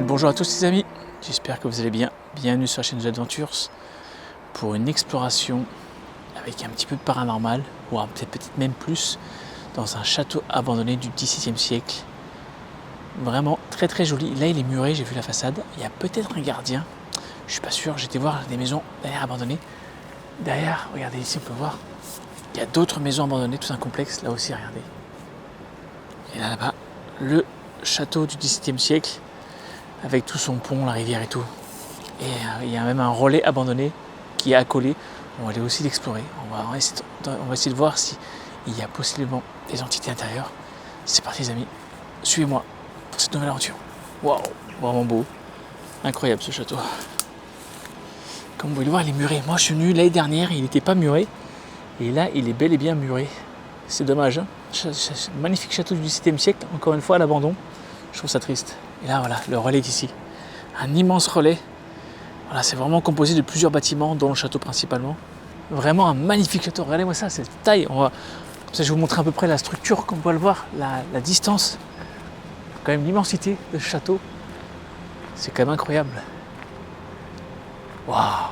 Bonjour à tous les amis, j'espère que vous allez bien. Bienvenue sur la chaîne The Adventures pour une exploration avec un petit peu de paranormal, voire peut-être même plus, dans un château abandonné du XVIIe siècle. Vraiment très très joli. Là il est muré, j'ai vu la façade, il y a peut-être un gardien, je suis pas sûr, j'étais voir des maisons derrière abandonnées. Derrière, regardez ici on peut voir, il y a d'autres maisons abandonnées, tout un complexe, là aussi regardez. Et là-bas, le château du XVIIe siècle, avec tout son pont, la rivière et tout. Et il y a même un relais abandonné qui est accolé. On va aller aussi l'explorer. On va essayer de voir s'il y a possiblement des entités intérieures. C'est parti les amis, suivez-moi pour cette nouvelle aventure. Waouh, vraiment beau. Incroyable ce château. Comme vous pouvez le voir, il est muré. Moi je suis venu l'année dernière, il n'était pas muré. Et là, il est bel et bien muré. C'est dommage. Hein, magnifique château du XVIIe siècle, encore une fois à l'abandon. Je trouve ça triste. Et là, voilà, le relais est ici. Un immense relais. Voilà, c'est vraiment composé de plusieurs bâtiments, dont le château principalement. Vraiment un magnifique château. Regardez-moi ça, cette taille. Comme ça, je vais vous montrer à peu près la structure, comme on peut le voir, la distance. Quand même l'immensité de ce château. C'est quand même incroyable. Waouh!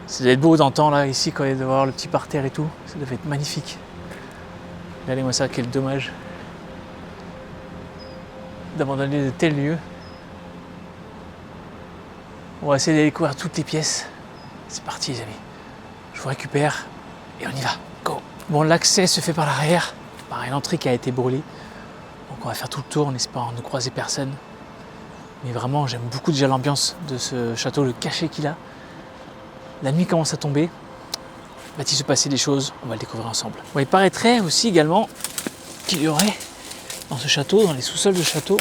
Ça devait être beau d'entendre là, ici, quand il devait voir le petit parterre et tout. Ça devait être magnifique. Regardez-moi ça, quel dommage d'abandonner de tels lieux. On va essayer de découvrir toutes les pièces. C'est parti les amis. Je vous récupère et on y va. Go. Bon, l'accès se fait par l'arrière, par une entrée qui a été brûlée. Donc on va faire tout le tour en espérant ne croiser personne. Mais vraiment, j'aime beaucoup déjà l'ambiance de ce château, le cachet qu'il a. La nuit commence à tomber. Va-t-il se passer des choses? On va le découvrir ensemble. Bon, il paraîtrait aussi également qu'il y aurait dans ce château, dans les sous-sols de château,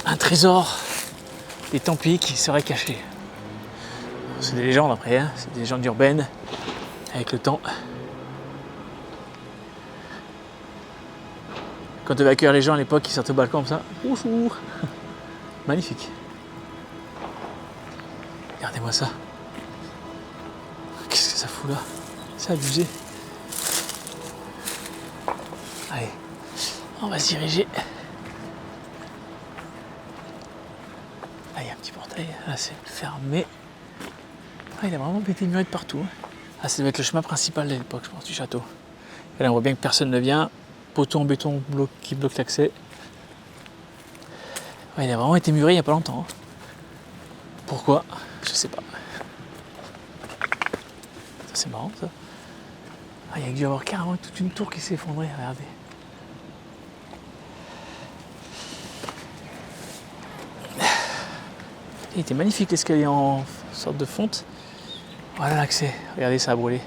un trésor des Templiers qui serait caché. C'est des légendes après, hein, c'est des légendes urbaines avec le temps. Quand on devait accueillir les gens à l'époque, ils sortaient au balcon comme ça. Ouh, magnifique. Regardez-moi ça. Qu'est-ce que ça fout là? C'est abusé. Allez, on va se diriger. Là, il y a un petit portail. Là, c'est fermé. Ah, il a vraiment été muré de partout. Ah, ça devait être le chemin principal de l'époque, je pense, du château. Et là, on voit bien que personne ne vient. Poteau en béton qui bloque l'accès. Ouais, il a vraiment été muré il n'y a pas longtemps. Hein. Pourquoi? Je sais pas. Ça, c'est marrant, ça. Ah, il y a dû y avoir carrément toute une tour qui s'est effondrée, regardez. Il était magnifique l'escalier en sorte de fonte. Voilà l'accès. Regardez, ça a brûlé.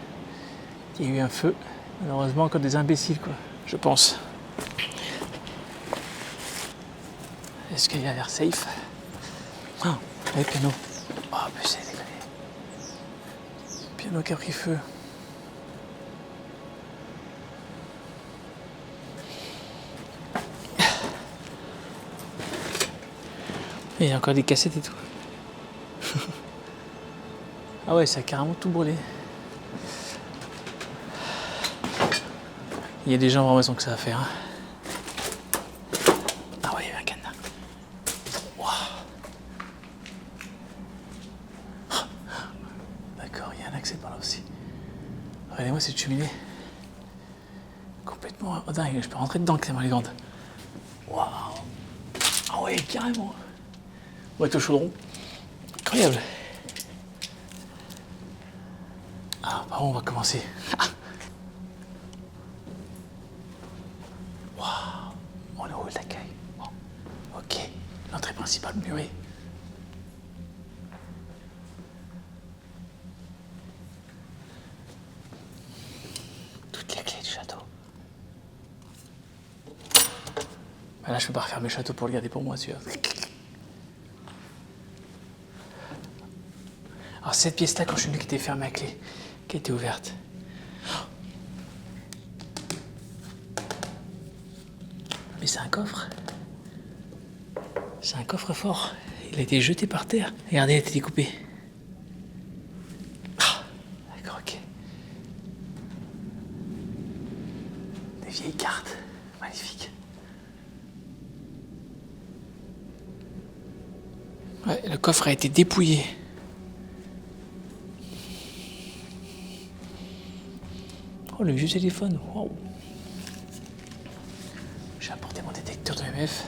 Il y a eu un feu. Malheureusement, encore des imbéciles, quoi. Je pense. Est-ce qu'il a l'air safe? Ah, les pianos. Oh, mais c'est déconné. Piano qui a pris feu. Il y a encore des cassettes et tout. Ah ouais, ça a carrément tout brûlé. Il y a des gens vraiment que ça à faire. Hein. Ah ouais, il y avait un cadenas. Wow. D'accord, il y a un accès par là aussi. Regardez-moi cette cheminée. Complètement dingue, je peux rentrer dedans tellement elle est grande. Waouh. Ah ouais, carrément. Boîte au chaudron. Incroyable. Ah, par où on va commencer? Waouh. On est au hall d'accueil. Bon. Ok. L'entrée principale murée. Toutes les clés du château. Là, je peux pas refermer le château pour le garder pour moi, tu vois. Alors, cette pièce-là, quand je suis venu, qui était fermée à clé, qui était ouverte. Mais c'est un coffre. C'est un coffre-fort. Il a été jeté par terre. Regardez, il a été découpé. Ah, d'accord, ok. Des vieilles cartes. Magnifiques. Ouais, le coffre a été dépouillé. Oh, le vieux téléphone. Wow. J'ai apporté mon détecteur de MF.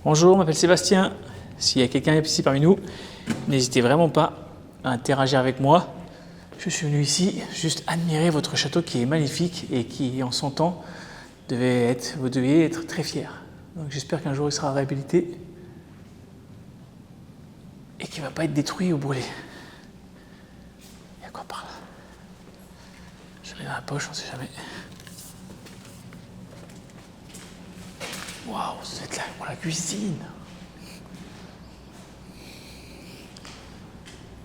Bonjour, je m'appelle Sébastien. S'il y a quelqu'un ici parmi nous, n'hésitez vraiment pas à interagir avec moi. Je suis venu ici juste admirer votre château qui est magnifique et qui, en son temps, vous deviez être très fiers. Donc j'espère qu'un jour il sera réhabilité et qu'il ne va pas être détruit ou brûlé. Il y a quoi par là? Je mets dans la poche, on ne sait jamais. Waouh, ça doit être là pour la cuisine.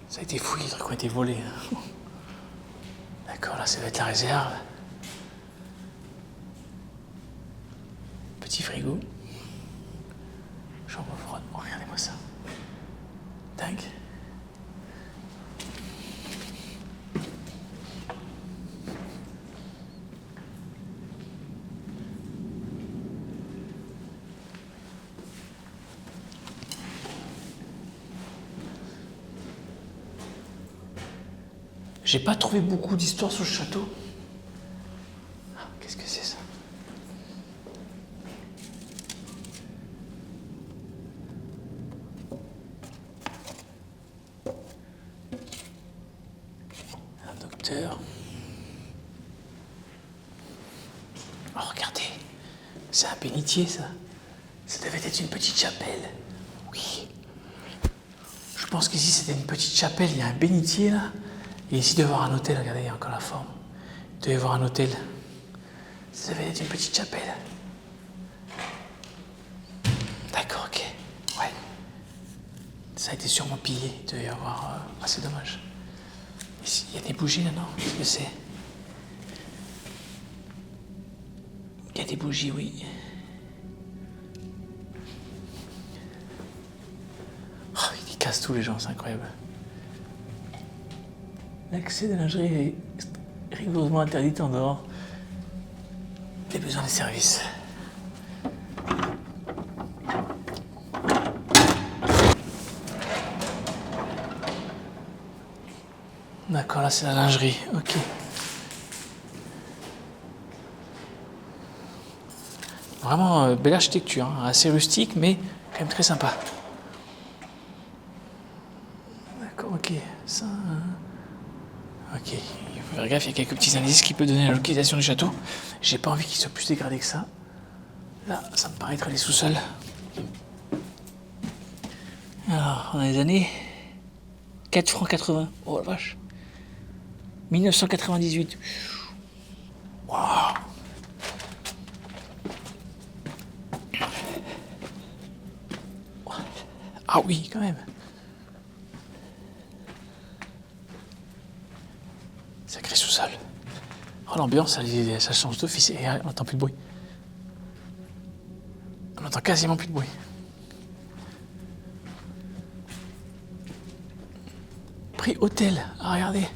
Ça a été fouillé, les trucs ont été volés. D'accord, là ça doit être la réserve. Petit frigo. Chambre froide. Oh, regardez-moi ça. Dingue. J'ai pas trouvé beaucoup d'histoires sur le château. Ah, qu'est-ce que c'est ça? Un docteur. Oh, regardez. C'est un bénitier, ça. Ça devait être une petite chapelle. Oui. Je pense qu'ici, c'était une petite chapelle. Il y a un bénitier, là. Et ici, il doit y avoir un hôtel. Regardez, il y a encore la forme. Il doit y avoir un hôtel. Ça devait être une petite chapelle. D'accord, ok. Ouais. Ça a été sûrement pillé. Il doit y avoir... Ah, c'est dommage. Ici, il y a des bougies, là, non? Qu'est-ce que c'est? Il y a des bougies, oui. Oh, ils cassent tous les gens, c'est incroyable. L'accès de la lingerie est rigoureusement interdit en dehors des besoins de service. D'accord, là c'est la lingerie, ok. Vraiment belle architecture, hein, assez rustique mais quand même très sympa. D'accord, ok. Ça... Ok, il faut faire gaffe, il y a quelques petits indices qui peuvent donner la localisation du château. J'ai pas envie qu'il soit plus dégradé que ça. Là, ça me paraît être les sous-sols. Alors, on a les années 4 francs 80. Oh la vache. 1998. Waouh. Ah oui, quand même. Sacré sous-sol. Oh, l'ambiance, ça change d'office. Et on n'entend plus de bruit. On n'entend quasiment plus de bruit. Prix hôtel. Ah, regardez.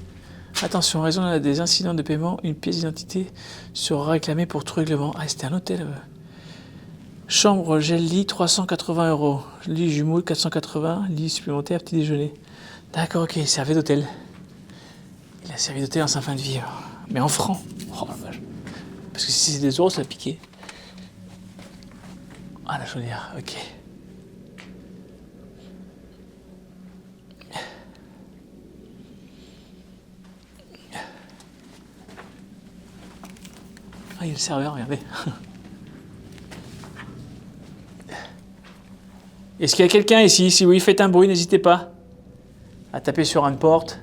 Attention, en raison des incidents de paiement, une pièce d'identité sera réclamée pour tout règlement. Ah, c'était un hôtel. Chambre, gel lit, 380 €. Lit jumeau, 480. Lit supplémentaire, petit déjeuner. D'accord, ok, servi d'hôtel. Il a servi d'hôtel en sa fin de vie. Mais en francs. Oh la vache. Parce que si c'est des euros, ça va piquer. Ah, la chaudière, ok. Ah, il y a le serveur, regardez. Est-ce qu'il y a quelqu'un ici? Si oui, faites un bruit, n'hésitez pas à taper sur une porte,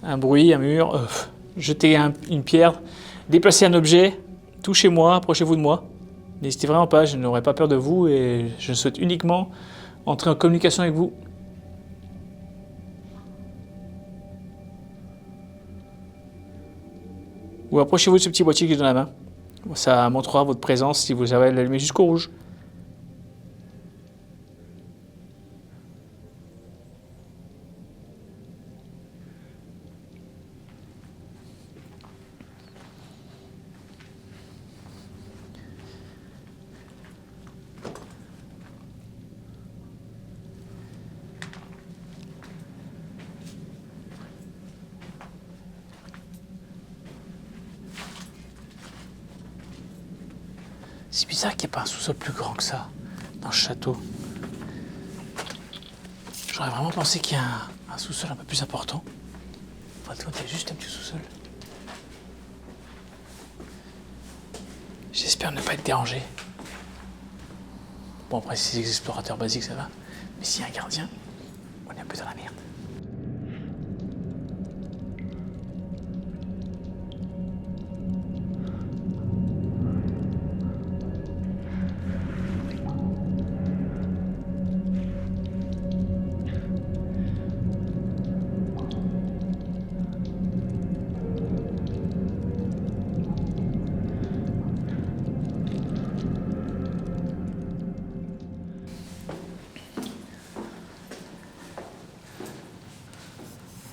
un bruit, un mur, jeter une pierre, déplacer un objet. tout chez moi, approchez-vous de moi. N'hésitez vraiment pas, je n'aurai pas peur de vous et je souhaite uniquement entrer en communication avec vous. Ou approchez-vous de ce petit boîtier que j'ai dans la main. Ça montrera votre présence si vous avez l'allumé jusqu'au rouge. C'est bizarre qu'il n'y ait pas un sous-sol plus grand que ça dans ce château. J'aurais vraiment pensé qu'il y a un sous-sol un peu plus important. En fait, il y a juste un petit sous-sol. J'espère ne pas être dérangé. Bon, après, si c'est des explorateurs basiques, ça va. Mais s'il y a un gardien, on est un peu dans la merde.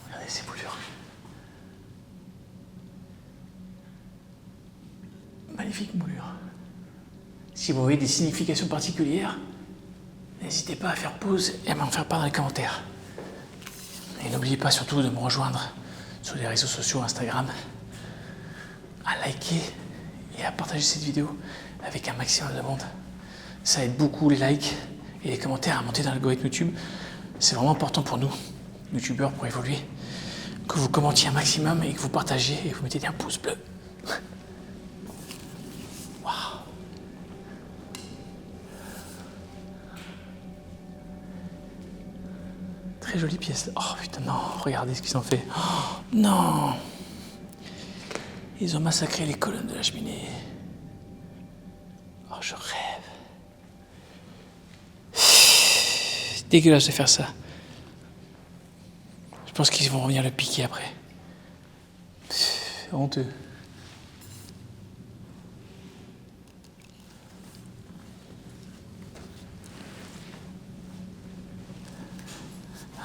Regardez ces moulures. Magnifique moulure. Si vous voyez des significations particulières, n'hésitez pas à faire pause et à m'en faire part dans les commentaires. Et n'oubliez pas surtout de me rejoindre sur les réseaux sociaux Instagram, à liker et à partager cette vidéo avec un maximum de monde. Ça aide beaucoup les likes et les commentaires à monter dans l'algorithme YouTube. C'est vraiment important pour nous, youtubeurs, pour évoluer, que vous commentiez un maximum et que vous partagiez et que vous mettiez un pouce bleu. Waouh. Très jolie pièce. Oh putain, non, regardez ce qu'ils ont fait. Oh, non. Ils ont massacré les colonnes de la cheminée. Oh, je rêve. C'est dégueulasse de faire ça. Je pense qu'ils vont revenir le piquer après. C'est honteux.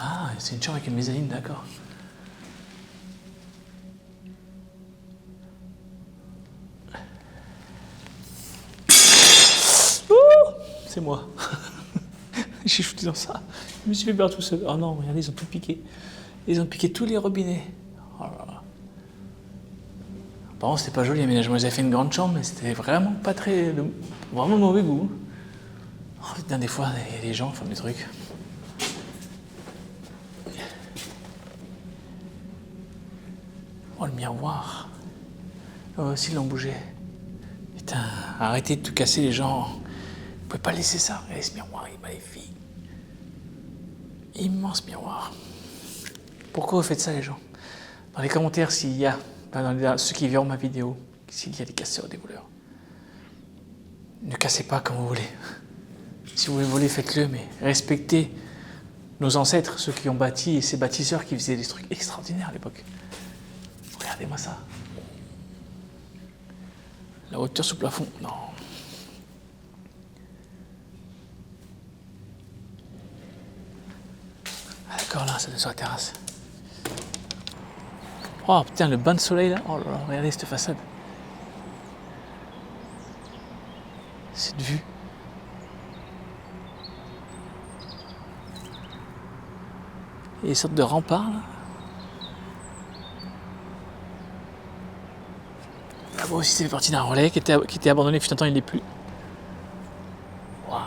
Ah, c'est une chambre avec une mezzanine, d'accord. C'est moi. J'ai shooté dans ça. Je me suis fait peur tout seul. Oh non, regardez, ils ont tout piqué. Ils ont piqué tous les robinets. Oh là là. Apparemment, c'était pas joli l'aménagement. Ils avaient fait une grande chambre, mais c'était vraiment pas très. Vraiment de mauvais goût. Oh, putain, des fois, il y a des gens qui font des trucs. Oh, le miroir. Oh, aussi, ils l'ont bougé. Putain, arrêtez de tout casser, les gens. Vous pouvez pas laisser ça. Regardez ce miroir, il est magnifique. Immense miroir. Pourquoi vous faites ça, les gens? Dans les commentaires, s'il y a, ceux qui verront ma vidéo, s'il y a des casseurs ou des voleurs, ne cassez pas comme vous voulez. Si vous voulez voler, faites-le, mais respectez nos ancêtres, ceux qui ont bâti, et ces bâtisseurs qui faisaient des trucs extraordinaires à l'époque. Regardez-moi ça. La hauteur sous plafond, non. Ah, d'accord, là, ça doit être sur la terrasse. Oh putain, le bain de soleil là. Oh là là, regardez cette façade. Cette vue. Et des sortes de remparts là. Là-bas aussi, ça fait partie d'un relais qui était abandonné depuis un temps, il n'est plus. Waouh.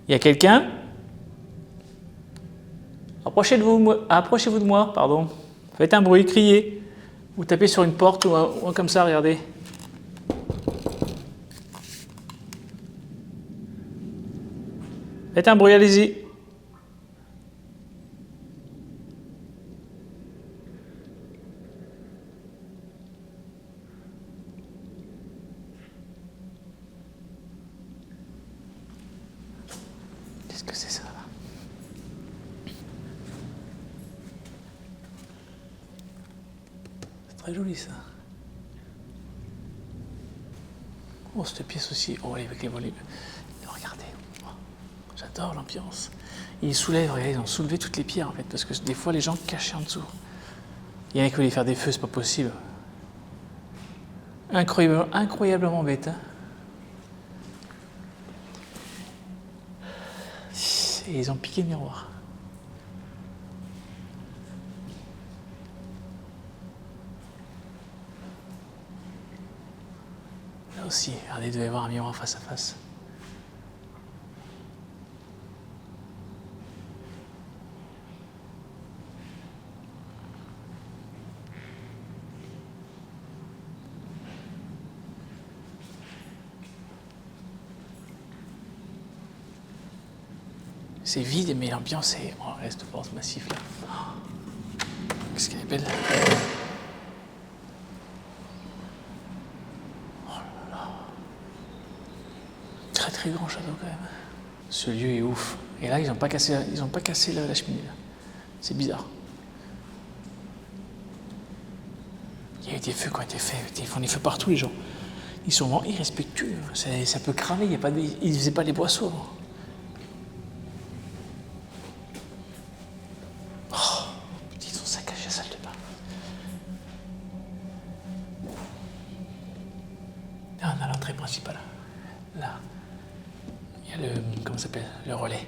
Il y a quelqu'un? Approchez-vous de moi, pardon. Faites un bruit, criez. Ou tapez sur une porte ou un comme ça, regardez. Faites un bruit, allez-y. Très joli ça. Oh, cette pièce aussi. Oh, avec les volets. Regardez. Oh, j'adore l'ambiance. Ils soulèvent, regardez, ils ont soulevé toutes les pierres en fait, parce que des fois les gens cachaient en dessous. Il y en a qui voulaient faire des feux, c'est pas possible. Incroyablement bête. Hein. Et ils ont piqué le miroir. Là aussi, regardez, il devait y avoir un miroir face à face. C'est vide, mais l'ambiance est... Oh, reste porte massif là. Oh, qu'est-ce qu'elle est belle. Oh là là. Très très grand château quand même. Ce lieu est ouf. Et là, ils n'ont pas cassé la cheminée là. C'est bizarre. Il y a eu des feux qui ont été faits. Ils font des feux partout les gens. Ils sont vraiment irrespectueux. Ça peut cramer. Ils ne faisaient pas les boissons avant. Là, on a l'entrée principale. Là, il y a le... comment ça s'appelle? Le relais.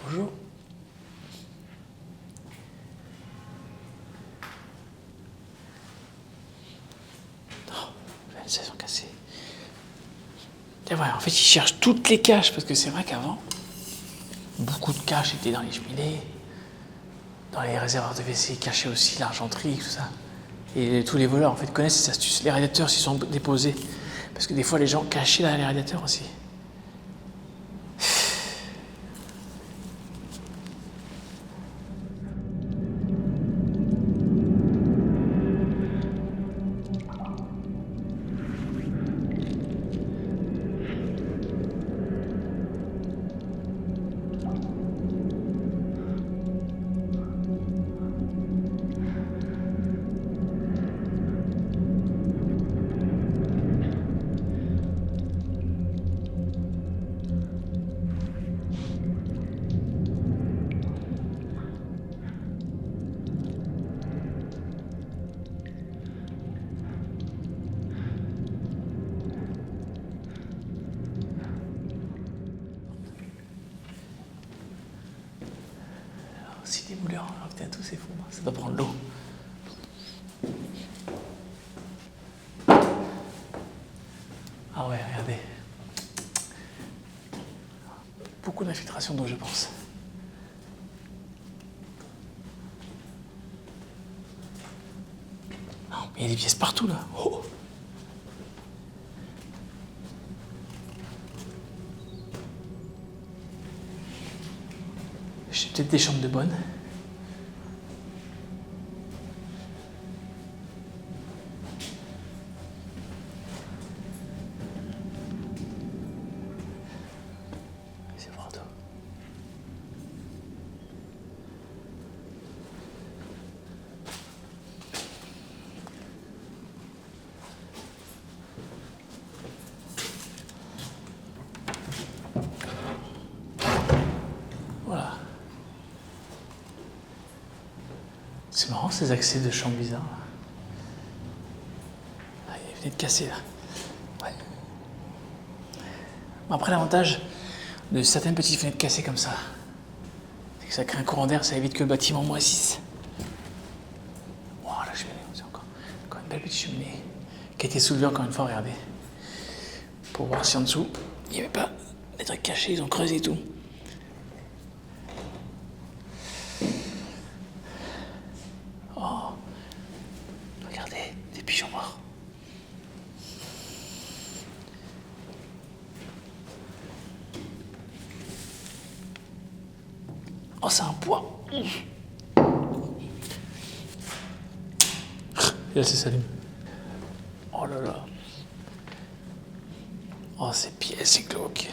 Bonjour. Oh, elles sont cassées. Et voilà, en fait, ils cherchent toutes les caches, parce que c'est vrai qu'avant, beaucoup de caches étaient dans les cheminées, dans les réservoirs de WC, cachaient aussi l'argenterie, tout ça. Et tous les voleurs, en fait, connaissent ces astuces. Les radiateurs s'y sont déposés, parce que des fois, les gens cachaient les radiateurs aussi. Si les mouleurs, alors putain, tout s'effondre, ça doit prendre l'eau. Ah ouais, regardez. Beaucoup d'infiltration d'eau, je pense. Non, mais il y a des pièces partout là. Oh. J'ai peut-être des chambres de bonne. C'est Bordeaux. Voilà. C'est marrant ces accès de chambres bizarres. Ah, il y a une fenêtre cassée là. Ouais. Bon, après, l'avantage de certaines petites fenêtres cassées comme ça, c'est que ça crée un courant d'air, ça évite que le bâtiment moisisse. Oh, la cheminée, c'est encore une belle petite cheminée qui a été soulevée encore une fois, regardez. Pour voir si en dessous, il n'y avait pas des trucs cachés, ils ont creusé tout. Oh, regardez, des pigeons morts. Oh, c'est un poids. Et là, ça s'allume. Oh là là. Oh, ces pièces, c'est glauque.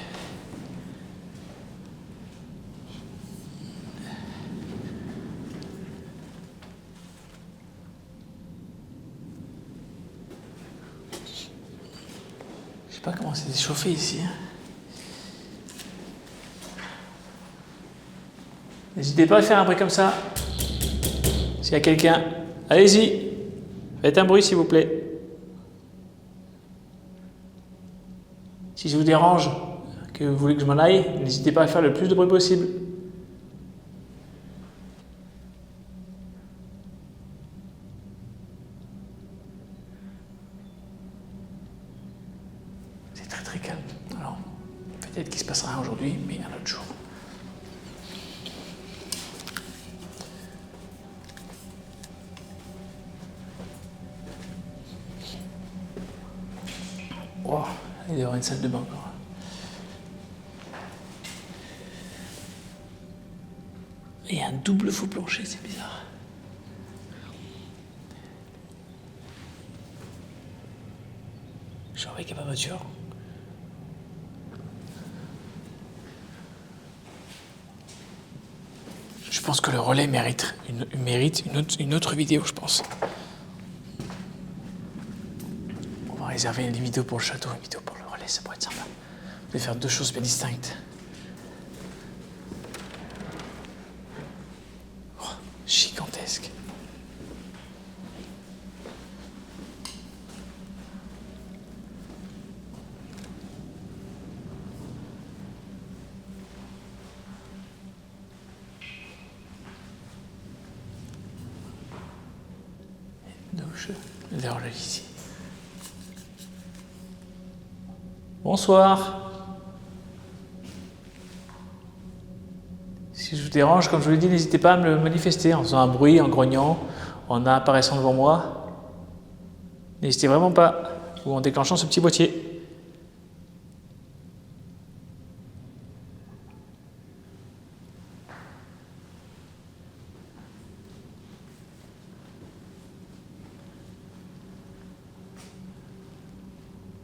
pas comment c'est chauffé ici. N'hésitez pas à faire un bruit comme ça. S'il y a quelqu'un, allez-y. Faites un bruit s'il vous plaît. Si je vous dérange, que vous voulez que je m'en aille, n'hésitez pas à faire le plus de bruit possible. C'est très très calme. Alors, peut-être qu'il se passera rien aujourd'hui, mais un autre jour. Oh, il doit y avoir une salle de bain encore. Il y a un double faux plancher, c'est bizarre. Je suis avec ma voiture. Je pense que le relais mérite une autre vidéo, je pense. On va réserver une vidéo pour le château, une vidéo pour le relais, ça pourrait être sympa. Je vais faire deux choses bien distinctes. Oh, gigantesque. Douche, le relais ici. Bonsoir. Si je vous dérange, comme je vous l'ai dit, n'hésitez pas à me le manifester en faisant un bruit, en grognant, en apparaissant devant moi. N'hésitez vraiment pas, ou en déclenchant ce petit boîtier.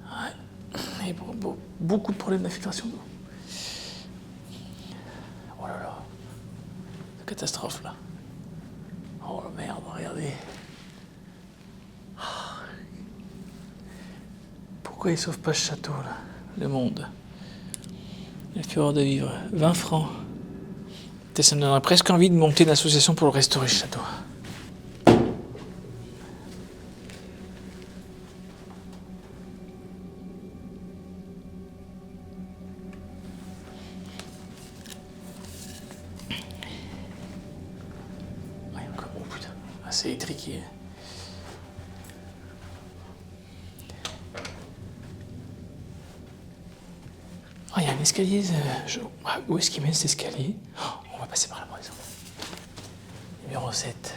Ouais. Et beaucoup de problèmes d'infiltration d'eau. Oh là là. Catastrophe là. Oh la merde, regardez. Pourquoi ils sauvent pas ce château là? Le monde. La fureur de vivre. 20 francs. Ça me donnerait presque envie de monter une association pour le restaurer ce château. Ouais, encore, oh putain, c'est étriqué. Oh, il y a un escalier. Où est-ce qu'il mène cet escalier? Oh, on va passer par là, par exemple. Numéro 7.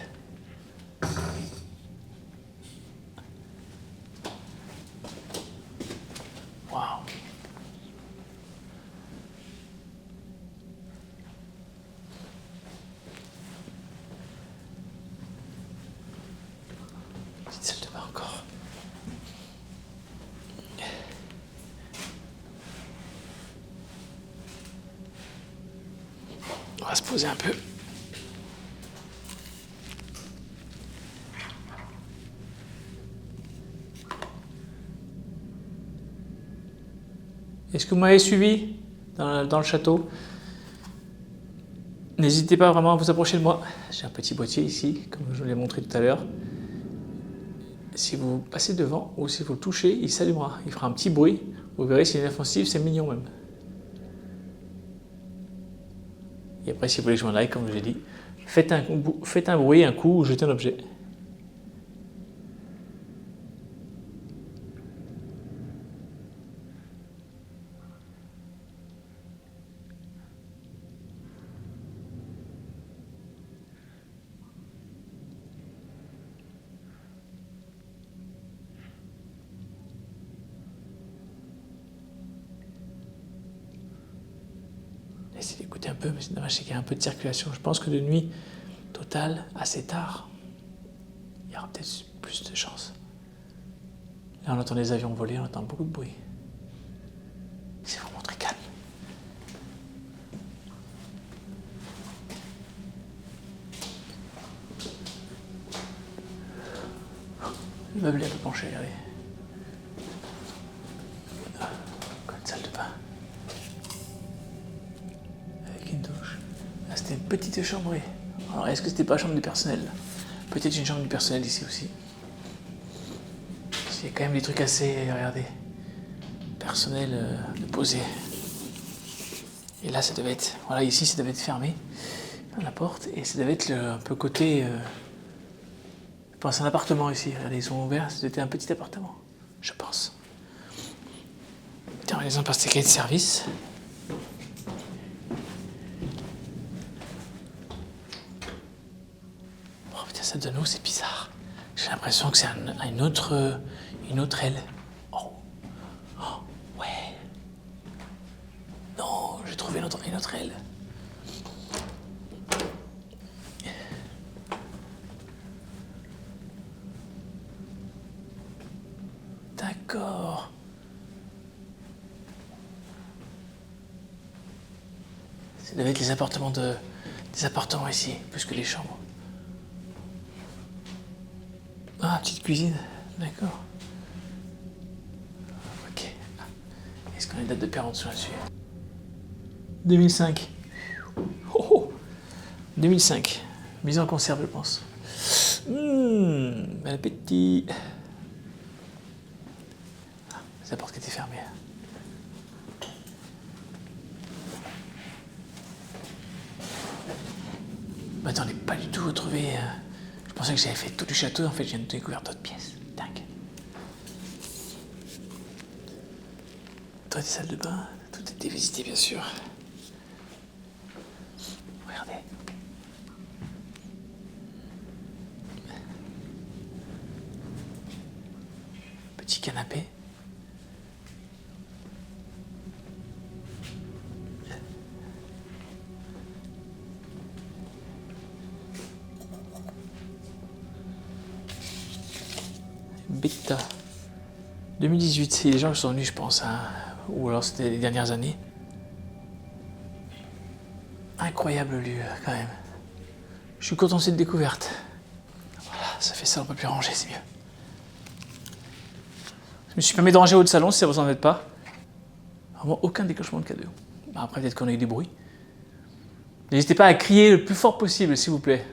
Waouh. Petite salle de bain encore. On va se poser un peu. Est-ce que vous m'avez suivi dans le château? N'hésitez pas vraiment à vous approcher de moi. J'ai un petit boîtier ici, comme je vous l'ai montré tout à l'heure. Si vous passez devant ou si vous le touchez, il s'allumera. Il fera un petit bruit. Vous verrez, c'est inoffensif, c'est mignon même. Et après, si vous voulez que je m'en aille, comme je l'ai dit, faites un bruit, un coup, ou jetez un objet. Essayez d'écouter un peu, mais c'est dommage, c'est qu'il y a un peu de circulation. Je pense que de nuit totale, assez tard, il y aura peut-être plus de chance. Là, on entend des avions voler, on entend beaucoup de bruit. C'est vraiment très calme. Le meuble est un peu penché, regardez. petite chambrée. Alors, est-ce que c'était pas chambre du personnel? Peut-être une chambre du personnel ici aussi. Il y a quand même des trucs assez, regardez, personnel de poser. Et là, ça devait être, voilà, ici, ça devait être fermé, la porte, et ça devait être un peu côté, je pense un appartement ici. Regardez, ils sont ouverts, c'était un petit appartement, je pense. Terminaison par sécurité de service. Oh putain, ça donne où, c'est bizarre. J'ai l'impression que c'est une autre aile. Oh. Oh, ouais. Non, j'ai trouvé une autre aile. D'accord. Ça devait être les appartements des appartements ici, plus que les chambres. Ah, petite cuisine, d'accord. Ok. Est-ce qu'on a une date de péremption là-dessus? 2005. Oh, 2005. Mise en conserve, je pense. Bon appétit. Ah, la porte qui était fermée. Bah, attends, on n'est pas du tout retrouvé. Je pensais que j'avais fait tout du château, en fait, je viens de découvrir d'autres pièces. Dingue. Toi, des salles de bain, tout était visité, bien sûr. Regardez. Petit canapé. Beta 2018, c'est les gens qui sont venus, je pense, hein, ou alors c'était les dernières années. Incroyable lieu, quand même. Je suis content de cette découverte. Voilà, ça fait ça, on peut plus ranger, c'est mieux. Je me suis permis de ranger au haut de salon, si ça vous embête pas. Vraiment aucun déclenchement de cadeau. Après, peut-être qu'on a eu des bruits. N'hésitez pas à crier le plus fort possible, s'il vous plaît.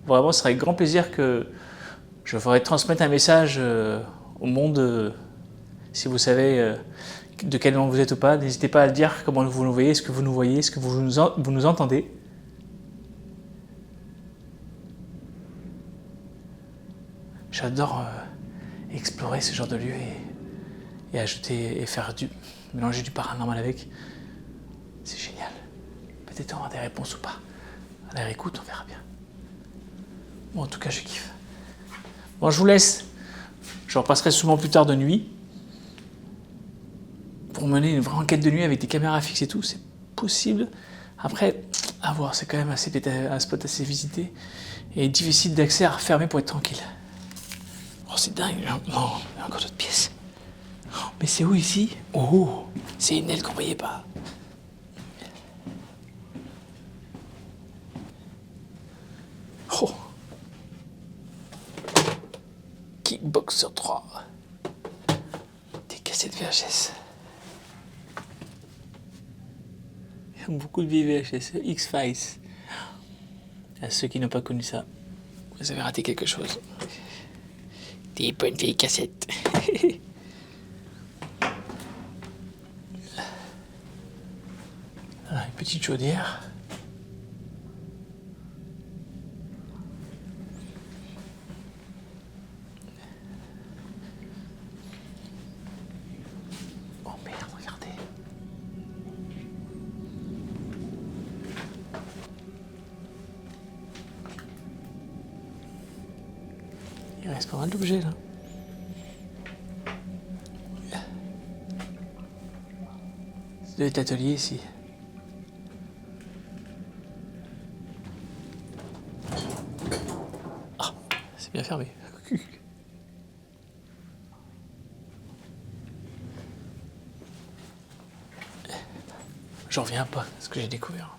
Vraiment, ce serait avec grand plaisir que je ferai transmettre un message au monde. Si vous savez de quel nom vous êtes ou pas, n'hésitez pas à le dire, comment vous nous voyez, est-ce que vous nous voyez, est-ce que vous nous entendez. J'adore explorer ce genre de lieu et ajouter et faire mélanger du paranormal avec. C'est génial. Peut-être on aura des réponses ou pas. À la réécoute, on verra bien. Bon, en tout cas, je kiffe. Bon, je vous laisse. Je repasserai souvent plus tard de nuit. Pour mener une vraie enquête de nuit avec des caméras fixes et tout, c'est possible. Après, à voir, c'est quand même un spot assez visité et difficile d'accès à refermer pour être tranquille. Oh, c'est dingue. Non, il y a encore d'autres pièces. Oh, mais c'est où ici? Oh, c'est une aile qu'on voyait pas. Oh. Kickboxer 3. Des cassettes VHS. Il y a beaucoup de vieilles VHS. X-Files. À ceux qui n'ont pas connu ça, vous avez raté quelque chose. Des bonnes vieilles cassettes. Voilà, une petite chaudière. Oh merde, regardez. Il reste pas mal d'objets là. Ça doit être l'atelier ici. Ah, c'est bien fermé. J'en reviens pas à ce que j'ai découvert.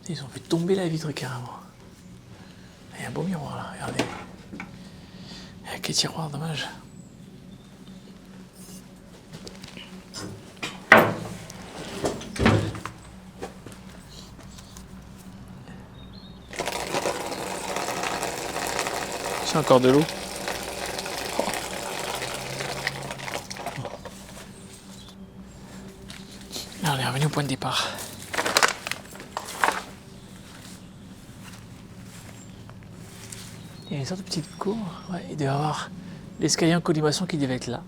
Ils ont fait tomber la vitre carrément. Il y a un beau miroir là, regardez. Il y a quel tiroir, dommage. C'est encore de l'eau. Oh. Là, on est revenu au point de départ. Il y a une sorte de petite cour. Ouais, il doit y avoir l'escalier en colimaçon qui devait être là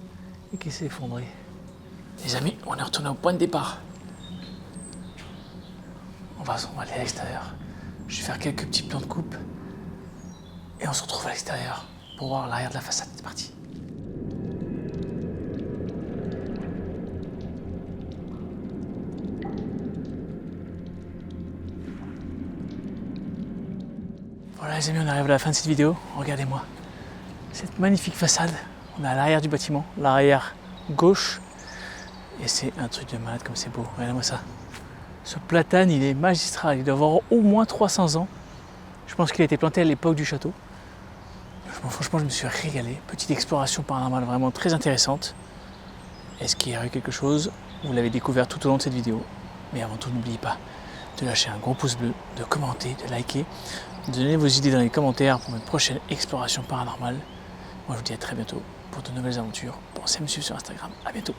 et qui s'est effondré. Les amis, on est retourné au point de départ. On va aller à l'extérieur. Je vais faire quelques petits plans de coupe. Et on se retrouve à l'extérieur pour voir l'arrière de la façade. C'est parti. Voilà les amis, on arrive à la fin de cette vidéo. Regardez-moi. Cette magnifique façade. On est à l'arrière du bâtiment, l'arrière gauche. Et c'est un truc de malade comme c'est beau. Regardez-moi ça. Ce platane, il est magistral. Il doit avoir au moins 300 ans. Je pense qu'il a été planté à l'époque du château. Franchement, je me suis régalé. Petite exploration paranormale vraiment très intéressante. Est-ce qu'il y a eu quelque chose? Vous l'avez découvert tout au long de cette vidéo. Mais avant tout, n'oubliez pas de lâcher un gros pouce bleu, de commenter, de liker, de donner vos idées dans les commentaires pour une prochaine exploration paranormale. Moi, je vous dis à très bientôt pour de nouvelles aventures. Pensez à me suivre sur Instagram. À bientôt.